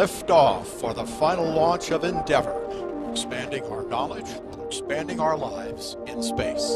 lift off for the final launch of Endeavour, expanding our knowledge, expanding our lives in space.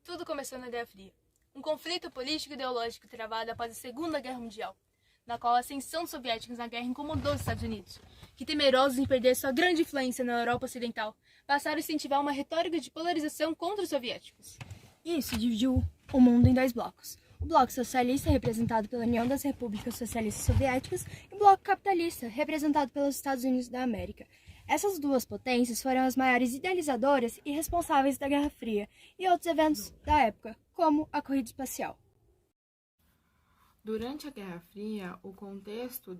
Tudo começou na Guerra Fria, um conflito político e ideológico travado após a Segunda Guerra Mundial, na qual a ascensão dos soviéticos na guerra incomodou os Estados Unidos, que, temerosos em perder sua grande influência na Europa Ocidental, passaram a incentivar uma retórica de polarização contra os soviéticos. Isso dividiu o mundo em dois blocos. O bloco socialista, representado pela União das Repúblicas Socialistas Soviéticas, e o bloco capitalista, representado pelos Estados Unidos da América. Essas duas potências foram as maiores idealizadoras e responsáveis da Guerra Fria e outros eventos da época, como a corrida espacial. Durante a Guerra Fria, o contexto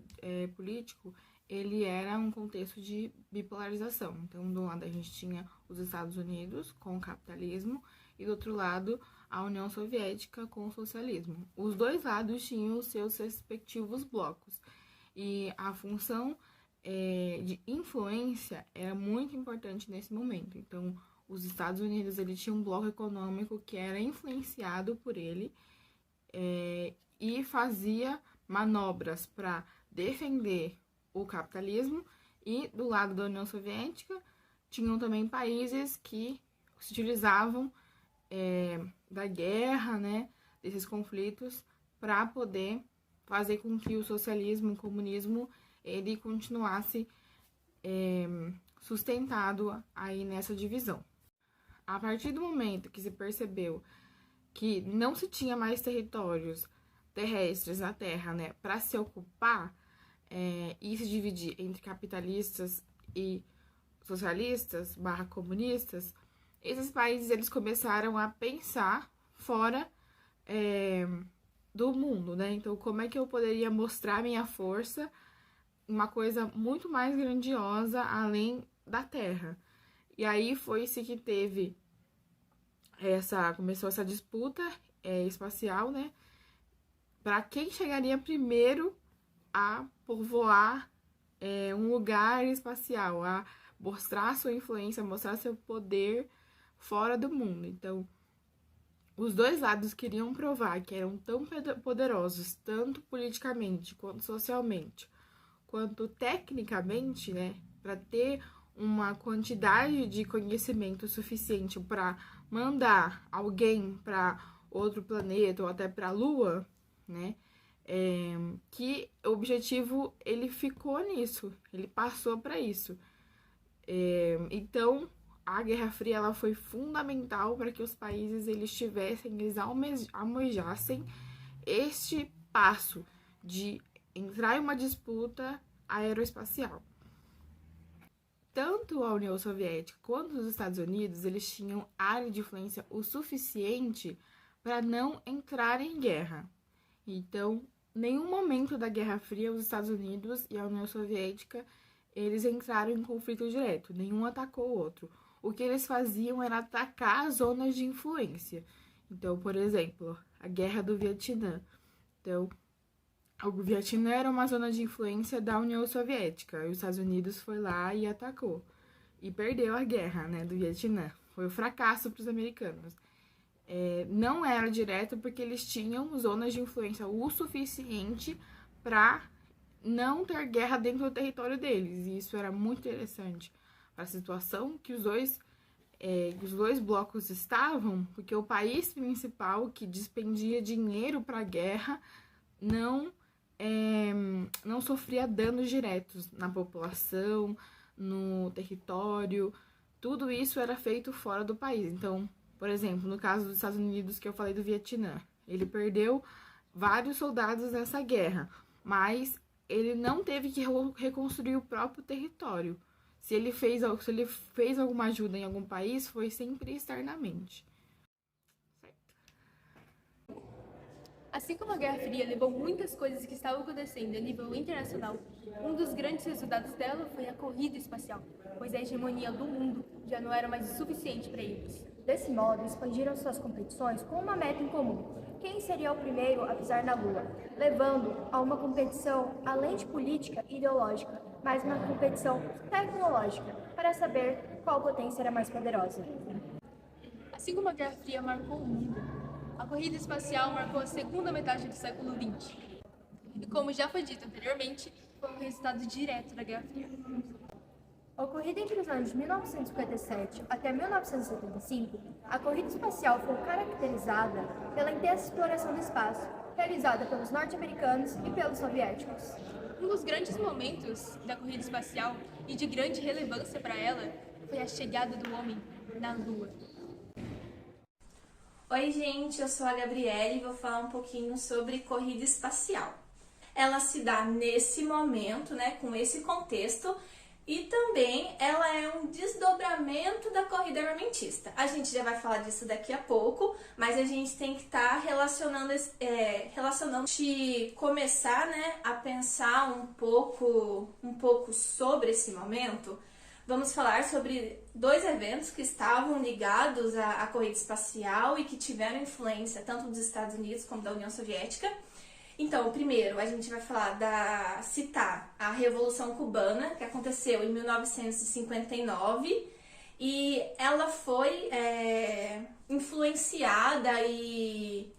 político ele era um contexto de bipolarização. Então, do lado a gente tinha os Estados Unidos com o capitalismo e do outro lado a União Soviética com o socialismo. Os dois lados tinham os seus respectivos blocos e a função de influência era muito importante nesse momento. Então, os Estados Unidos ele tinha um bloco econômico que era influenciado por ele e fazia manobras para defender o capitalismo, e do lado da União Soviética tinham também países que se utilizavam da guerra, né, desses conflitos, para poder fazer com que o socialismo, o comunismo, ele continuasse sustentado aí nessa divisão. A partir do momento que se percebeu que não se tinha mais territórios terrestres na Terra, né, para se ocupar e se dividir entre capitalistas e socialistas / comunistas, esses países eles começaram a pensar fora do mundo, né? Então, como é que eu poderia mostrar minha força, uma coisa muito mais grandiosa além da Terra? E aí foi-se que começou essa disputa espacial, né? Para quem chegaria primeiro a povoar um lugar espacial, a mostrar sua influência, mostrar seu poder fora do mundo. Então, os dois lados queriam provar que eram tão poderosos, tanto politicamente quanto socialmente, quanto tecnicamente, né, para ter uma quantidade de conhecimento suficiente para mandar alguém para outro planeta ou até para a Lua, né, que o objetivo ele ficou nisso, ele passou para isso. Então, a Guerra Fria ela foi fundamental para que os países eles almejassem este passo de entrar em uma disputa aeroespacial. Tanto a União Soviética quanto os Estados Unidos, eles tinham área de influência o suficiente para não entrar em guerra. Então, em nenhum momento da Guerra Fria, os Estados Unidos e a União Soviética, eles entraram em conflito direto, nenhum atacou o outro. O que eles faziam era atacar as zonas de influência. Então, por exemplo, a Guerra do Vietnã. Então, o Vietnã era uma zona de influência da União Soviética. E os Estados Unidos foi lá e atacou. E perdeu a guerra, né, do Vietnã. Foi um fracasso para os americanos. Não era direto porque eles tinham zonas de influência o suficiente para não ter guerra dentro do território deles. E isso era muito interessante para a situação que os dois os dois blocos estavam, porque o país principal que despendia dinheiro para a guerra não sofria danos diretos na população, no território, tudo isso era feito fora do país. Então, por exemplo, no caso dos Estados Unidos, que eu falei do Vietnã, ele perdeu vários soldados nessa guerra, mas ele não teve que reconstruir o próprio território. Se ele fez alguma ajuda em algum país, foi sempre externamente. Certo. Assim como a Guerra Fria levou muitas coisas que estavam acontecendo a nível internacional, um dos grandes resultados dela foi a corrida espacial, pois a hegemonia do mundo já não era mais o suficiente para eles. Desse modo, expandiram suas competições com uma meta em comum: quem seria o primeiro a pisar na Lua, levando a uma competição além de política e ideológica, mas uma competição tecnológica, para saber qual potência era mais poderosa. Assim como a Guerra Fria marcou o mundo, a corrida espacial marcou a segunda metade do século XX. E como já foi dito anteriormente, foi um resultado direto da Guerra Fria. Ocorrida entre os anos de 1957 até 1975, a corrida espacial foi caracterizada pela intensa exploração do espaço, realizada pelos norte-americanos e pelos soviéticos. Um dos grandes momentos da corrida espacial e de grande relevância para ela foi a chegada do homem na Lua. Oi gente, eu sou a Gabriele e vou falar um pouquinho sobre corrida espacial. Ela se dá nesse momento, né, com esse contexto, e também ela é um desdobramento da corrida armamentista. A gente já vai falar disso daqui a pouco, mas a gente tem que estar relacionando, começar, né, a pensar um pouco sobre esse momento. Vamos falar sobre dois eventos que estavam ligados à corrida espacial e que tiveram influência tanto dos Estados Unidos como da União Soviética. Então, primeiro, a gente vai citar a Revolução Cubana, que aconteceu em 1959, e ela foi influenciada e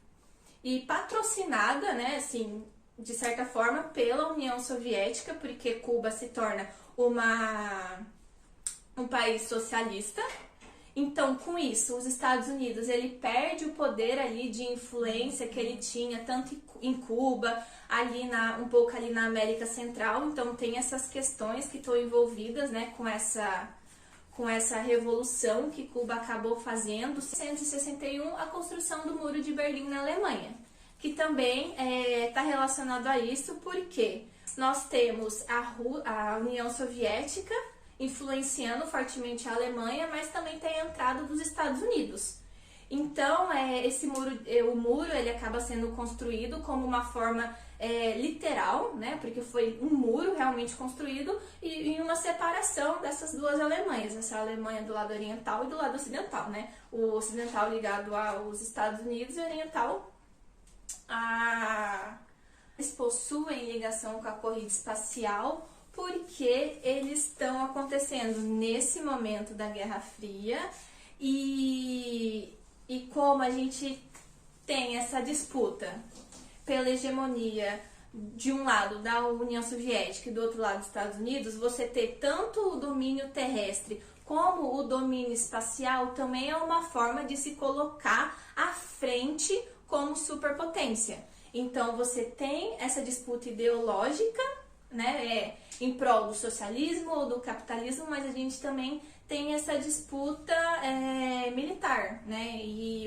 patrocinada, né, assim, de certa forma, pela União Soviética, porque Cuba se torna um país socialista. Então, com isso, os Estados Unidos, ele perde o poder ali de influência que ele tinha, tanto em Cuba, um pouco ali na América Central. Então, tem essas questões que estão envolvidas, né, com essa revolução que Cuba acabou fazendo. Em 1961, a construção do Muro de Berlim na Alemanha, que também está relacionado a isso, porque nós temos a União Soviética influenciando fortemente a Alemanha, mas também tem a entrada dos Estados Unidos. Então, o muro ele acaba sendo construído como uma forma literal, né? Porque foi um muro realmente construído e em uma separação dessas duas Alemanhas, essa Alemanha do lado oriental e do lado ocidental, né? O ocidental ligado aos Estados Unidos e o oriental eles possuem ligação com a corrida espacial, porque eles estão acontecendo nesse momento da Guerra Fria e como a gente tem essa disputa pela hegemonia de um lado da União Soviética e do outro lado dos Estados Unidos, você ter tanto o domínio terrestre como o domínio espacial também é uma forma de se colocar à frente como superpotência. Então você tem essa disputa ideológica, né, em prol do socialismo ou do capitalismo, mas a gente também tem essa disputa militar, né, e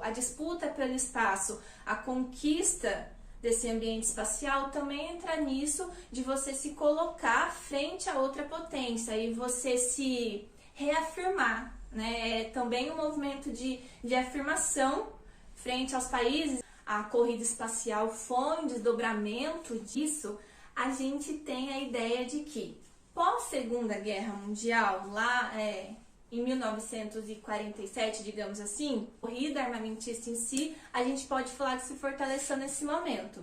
a disputa pelo espaço, a conquista desse ambiente espacial também entra nisso, de você se colocar frente a outra potência e você se reafirmar, né, também um movimento de afirmação frente aos países. A corrida espacial foi um desdobramento disso. A gente tem a ideia de que, pós-Segunda Guerra Mundial, lá em 1947, digamos assim, a corrida armamentista em si, a gente pode falar que se fortaleceu nesse momento.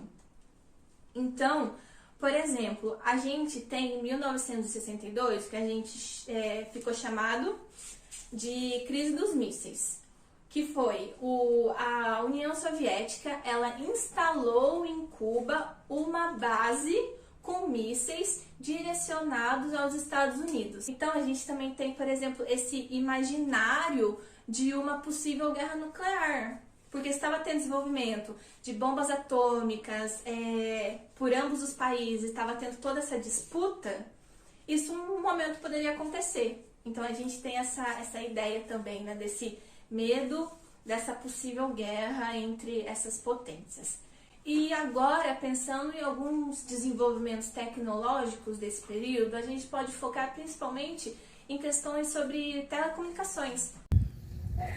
Então, por exemplo, a gente tem em 1962, que a gente ficou chamado de crise dos mísseis, que foi a União Soviética, ela instalou em Cuba uma base com mísseis direcionados aos Estados Unidos. Então a gente também tem, por exemplo, esse imaginário de uma possível guerra nuclear, porque estava tendo desenvolvimento de bombas atômicas por ambos os países, estava tendo toda essa disputa, isso um momento poderia acontecer. Então a gente tem essa ideia também, né, desse medo dessa possível guerra entre essas potências. E agora, pensando em alguns desenvolvimentos tecnológicos desse período, a gente pode focar principalmente em questões sobre telecomunicações.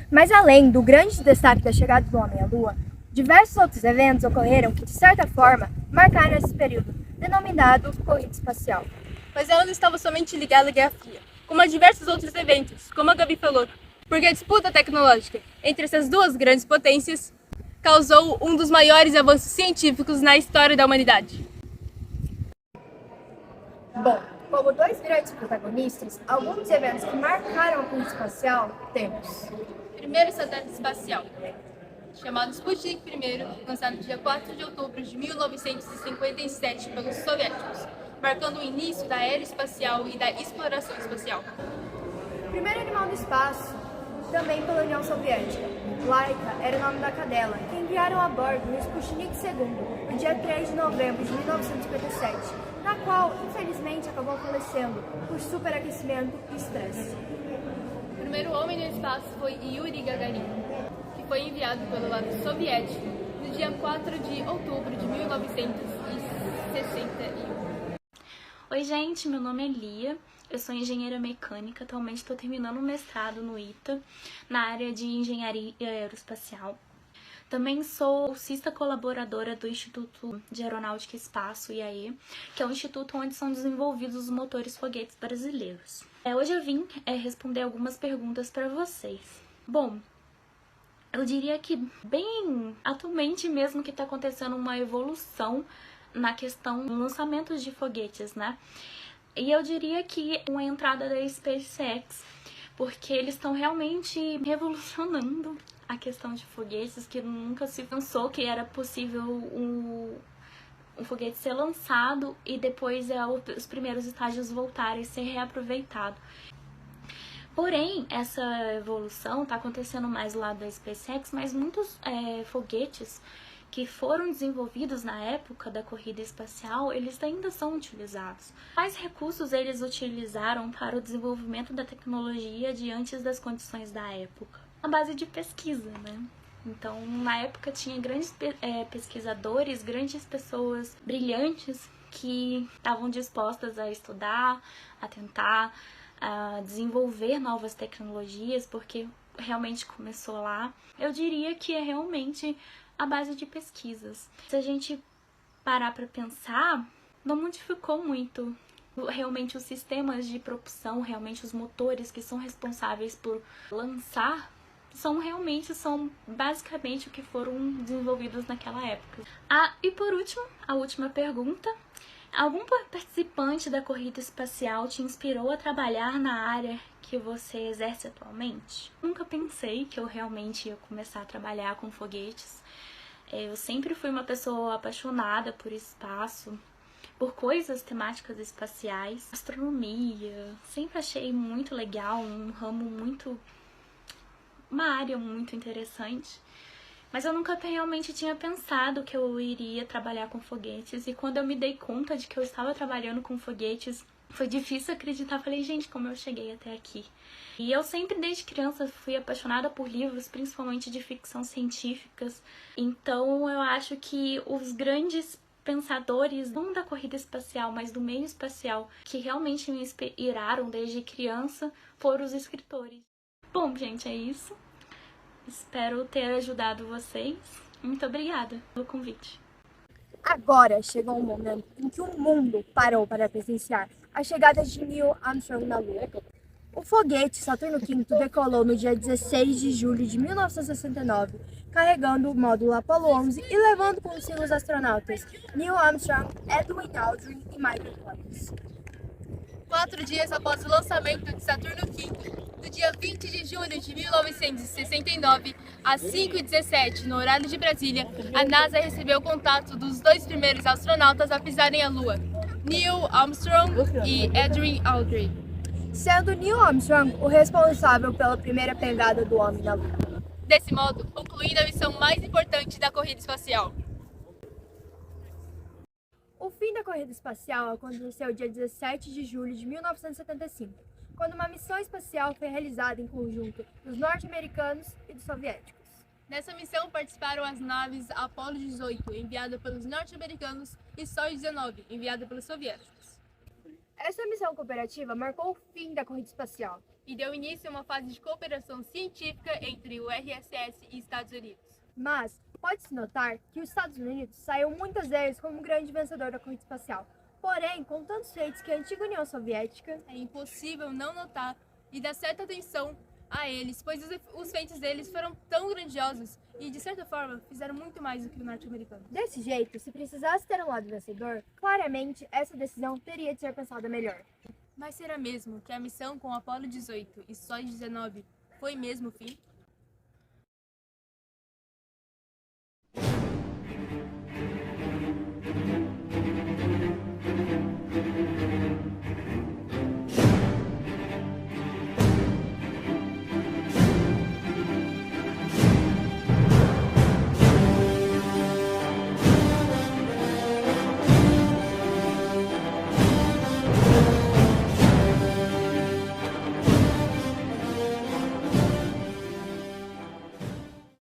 Mas além do grande destaque da chegada do homem à Lua, diversos outros eventos ocorreram que, de certa forma, marcaram esse período, denominado corrida espacial. Mas ela não estava somente ligada à Guerra Fria, como a diversos outros eventos, como a Gabi falou, porque a disputa tecnológica entre essas duas grandes potências causou um dos maiores avanços científicos na história da humanidade. Bom, como dois grandes protagonistas, alguns dos eventos que marcaram a corrida espacial temos: Primeiro satélite espacial, chamado Sputnik I, lançado no dia 4 de outubro de 1957 pelos soviéticos, marcando o início da era espacial e da exploração espacial. Primeiro animal do espaço, também pela União Soviética. Laika era o nome da cadela, que enviaram a bordo no Sputnik II, no dia 3 de novembro de 1957, na qual, infelizmente, acabou falecendo por superaquecimento e estresse. O primeiro homem no espaço foi Yuri Gagarin, que foi enviado pelo lado soviético no dia 4 de outubro de 1961. Oi gente, meu nome é Lia, eu sou engenheira mecânica, atualmente estou terminando o mestrado no ITA, na área de engenharia aeroespacial. Também sou bolsista colaboradora do Instituto de Aeronáutica e Espaço, IAE, que é o instituto onde são desenvolvidos os motores foguetes brasileiros. Hoje eu vim responder algumas perguntas para vocês. Bom, eu diria que bem atualmente mesmo que está acontecendo uma evolução na questão do lançamento de foguetes, né? E eu diria que uma entrada da SpaceX, porque eles estão realmente revolucionando a questão de foguetes, que nunca se pensou que era possível um foguete ser lançado e depois os primeiros estágios voltarem a ser reaproveitado. Porém, essa evolução está acontecendo mais do lado da SpaceX, mas muitos foguetes que foram desenvolvidos na época da corrida espacial, eles ainda são utilizados. Quais recursos eles utilizaram para o desenvolvimento da tecnologia diante das condições da época? A base de pesquisa, né? Então, na época tinha grandes pesquisadores, grandes pessoas brilhantes que estavam dispostas a estudar, a tentar desenvolver novas tecnologias, porque realmente começou lá. Eu diria que é realmente a base de pesquisas. Se a gente parar para pensar, não modificou muito. Realmente os sistemas de propulsão, realmente os motores que são responsáveis por lançar, são basicamente o que foram desenvolvidos naquela época. E por último, a última pergunta. Algum participante da corrida espacial te inspirou a trabalhar na área que você exerce atualmente? Nunca pensei que eu realmente ia começar a trabalhar com foguetes. Eu sempre fui uma pessoa apaixonada por espaço, por coisas temáticas espaciais, astronomia. Sempre achei muito legal, uma área muito interessante. Mas eu nunca realmente tinha pensado que eu iria trabalhar com foguetes. E quando eu me dei conta de que eu estava trabalhando com foguetes, foi difícil acreditar. Falei, gente, como eu cheguei até aqui? E eu sempre, desde criança, fui apaixonada por livros, principalmente de ficção científicas. Então, eu acho que os grandes pensadores, não da corrida espacial, mas do meio espacial, que realmente me inspiraram desde criança, foram os escritores. Bom, gente, é isso. Espero ter ajudado vocês. Muito obrigada pelo convite. Agora chegou um momento em que o mundo parou para presenciar a chegada de Neil Armstrong na Lua. O foguete Saturno V decolou no dia 16 de julho de 1969, carregando o módulo Apollo 11 e levando consigo os astronautas Neil Armstrong, Edwin Aldrin e Michael Collins. 4 dias após o lançamento de Saturno V, no dia 20 de junho de 1969, às 5h17, no horário de Brasília, a NASA recebeu o contato dos 2 primeiros astronautas a pisarem a Lua, Neil Armstrong e Edwin Aldrin. Sendo Neil Armstrong o responsável pela primeira pegada do homem na Lua. Desse modo, concluindo a missão mais importante da corrida espacial. O fim da corrida espacial aconteceu dia 17 de julho de 1975, quando uma missão espacial foi realizada em conjunto dos norte-americanos e dos soviéticos. Nessa missão participaram as naves Apollo 18, enviada pelos norte-americanos, e Soyuz 19, enviada pelos soviéticos. Essa missão cooperativa marcou o fim da corrida espacial E deu início a uma fase de cooperação científica entre o RSS e Estados Unidos. Mas pode-se notar que os Estados Unidos saiu muitas vezes como um grande vencedor da corrida espacial. Porém, com tantos feitos que a antiga União Soviética, É impossível não notar e dar certa atenção a eles, pois os feitos deles foram tão grandiosos e, de certa forma, fizeram muito mais do que o norte-americano. desse jeito, se precisasse ter um lado vencedor, claramente essa decisão teria de ser pensada melhor. Mas será mesmo que a missão com Apollo 18 e Soyuz 19 foi mesmo o fim?